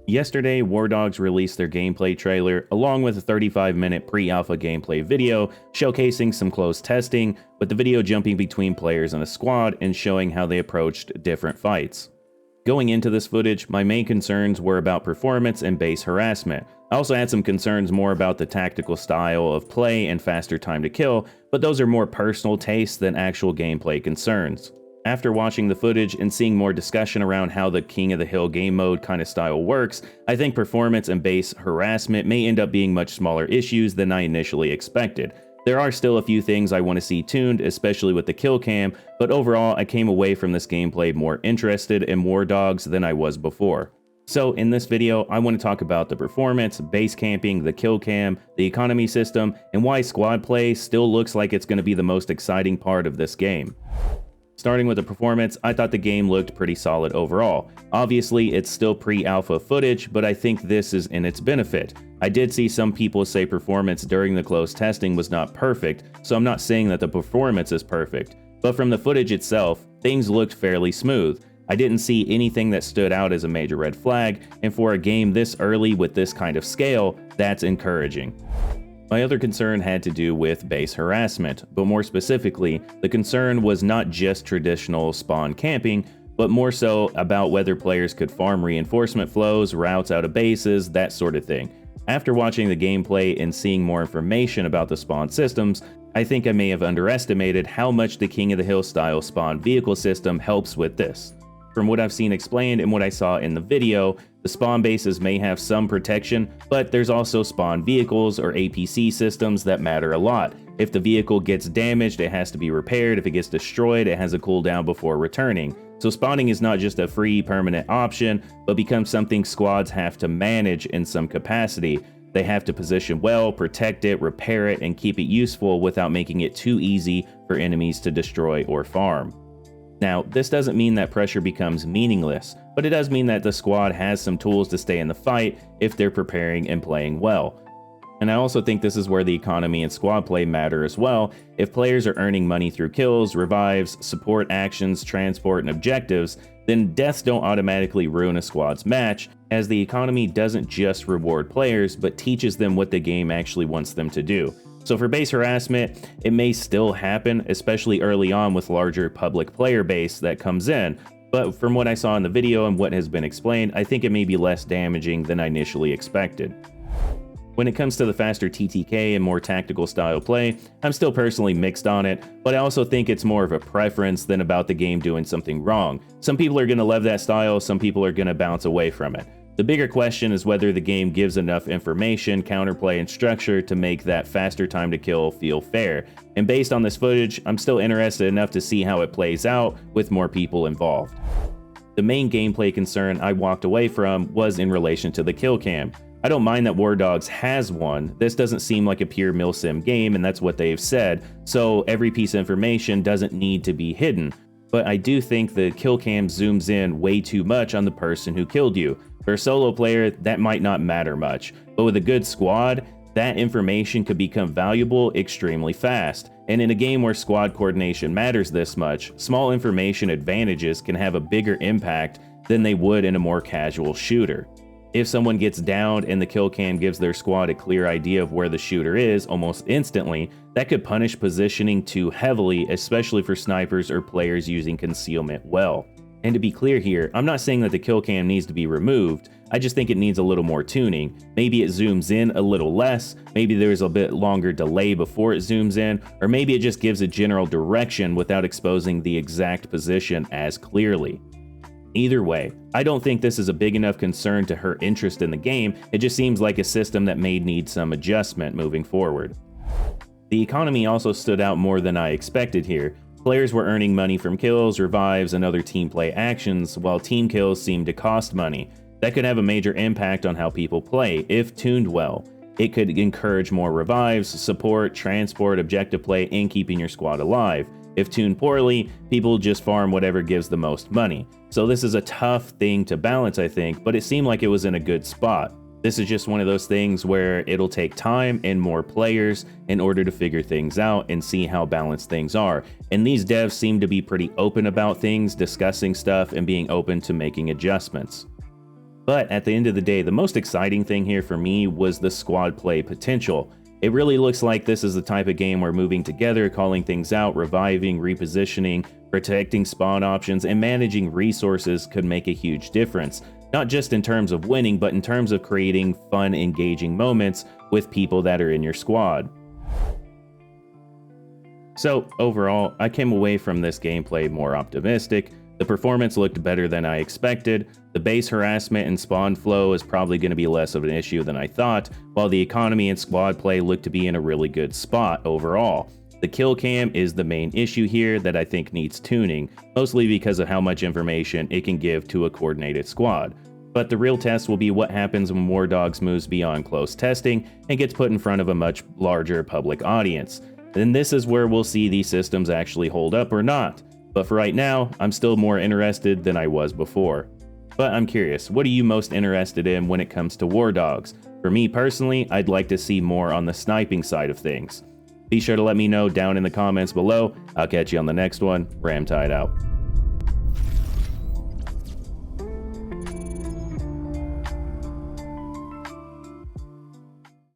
Yesterday, Wardogs released their gameplay trailer, along with a 35-minute pre-alpha gameplay video showcasing some close testing, with the video jumping between players in a squad and showing how they approached different fights. Going into this footage, my main concerns were about performance and base harassment. I also had some concerns more about the tactical style of play and faster time to kill, but those are more personal tastes than actual gameplay concerns. After watching the footage and seeing more discussion around how the King of the Hill game mode kind of style works, I think performance and base harassment may end up being much smaller issues than I initially expected. There are still a few things I want to see tuned, especially with the Killcam, but overall I came away from this gameplay more interested in Wardogs than I was before. So in this video, I want to talk about the performance, base camping, the Killcam, the economy system, and why squad play still looks like it's going to be the most exciting part of this game. Starting with the performance, I thought the game looked pretty solid overall. Obviously, it's still pre-alpha footage, but I think this is in its benefit. I did see some people say performance during the closed testing was not perfect, so I'm not saying that the performance is perfect. But from the footage itself, things looked fairly smooth. I didn't see anything that stood out as a major red flag, and for a game this early with this kind of scale, that's encouraging. My other concern had to do with base harassment, but more specifically, the concern was not just traditional spawn camping, but more so about whether players could farm reinforcement flows, routes out of bases, that sort of thing. After watching the gameplay and seeing more information about the spawn systems, I think I may have underestimated how much the King of the Hill style spawn vehicle system helps with this. From what I've seen explained and what I saw in the video, the spawn bases may have some protection, but there's also spawn vehicles or APC systems that matter a lot. If the vehicle gets damaged, it has to be repaired. If it gets destroyed, it has a cooldown before returning. So spawning is not just a free permanent option, but becomes something squads have to manage in some capacity. They have to position well, protect it, repair it, and keep it useful without making it too easy for enemies to destroy or farm. Now, this doesn't mean that pressure becomes meaningless, but it does mean that the squad has some tools to stay in the fight if they're preparing and playing well. And I also think this is where the economy and squad play matter as well. If players are earning money through kills, revives, support actions, transport, and objectives, then deaths don't automatically ruin a squad's match, as the economy doesn't just reward players, but teaches them what the game actually wants them to do. So for base harassment, it may still happen, especially early on with larger public player base that comes in, but from what I saw in the video and what has been explained, I think it may be less damaging than I initially expected. When it comes to the faster TTK and more tactical style play, I'm still personally mixed on it, but I also think it's more of a preference than about the game doing something wrong. Some people are going to love that style, some people are going to bounce away from it. The bigger question is whether the game gives enough information, counterplay, and structure to make that faster time to kill feel fair. And based on this footage, I'm still interested enough to see how it plays out with more people involved. The main gameplay concern I walked away from was in relation to the Killcam. I don't mind that Wardogs has one. This doesn't seem like a pure milsim game, and that's what they've said, so every piece of information doesn't need to be hidden. But I do think the Killcam zooms in way too much on the person who killed you. For a solo player, that might not matter much, but with a good squad, that information could become valuable extremely fast. And in a game where squad coordination matters this much, small information advantages can have a bigger impact than they would in a more casual shooter. If someone gets downed and the Killcam gives their squad a clear idea of where the shooter is almost instantly, that could punish positioning too heavily, especially for snipers or players using concealment well. And to be clear here, I'm not saying that the Killcam needs to be removed, I just think it needs a little more tuning. Maybe it zooms in a little less, maybe there's a bit longer delay before it zooms in, or maybe it just gives a general direction without exposing the exact position as clearly. Either way, I don't think this is a big enough concern to hurt interest in the game. It just seems like a system that may need some adjustment moving forward. The economy also stood out more than I expected here. Players were earning money from kills, revives, and other team play actions, while team kills seemed to cost money. That could have a major impact on how people play, if tuned well. It could encourage more revives, support, transport, objective play, and keeping your squad alive. If tuned poorly, people just farm whatever gives the most money. So this is a tough thing to balance, I think, but it seemed like it was in a good spot. This is just one of those things where it'll take time and more players in order to figure things out and see how balanced things are. And these devs seem to be pretty open about things, discussing stuff, and being open to making adjustments. But at the end of the day, the most exciting thing here for me was the squad play potential. It really looks like this is the type of game where moving together, calling things out, reviving, repositioning, protecting spawn options, and managing resources could make a huge difference. Not just in terms of winning, but in terms of creating fun, engaging moments with people that are in your squad. So overall, I came away from this gameplay more optimistic. The performance looked better than I expected. The base harassment and spawn flow is probably going to be less of an issue than I thought, while the economy and squad play look to be in a really good spot overall. The kill cam is the main issue here that I think needs tuning, mostly because of how much information it can give to a coordinated squad. But the real test will be what happens when Wardogs moves beyond close testing and gets put in front of a much larger public audience. Then this is where we'll see these systems actually hold up or not. But for right now, I'm still more interested than I was before. But I'm curious, what are you most interested in when it comes to Wardogs? For me personally, I'd like to see more on the sniping side of things. Be sure to let me know down in the comments below. I'll catch you on the next one. RAMTEID out.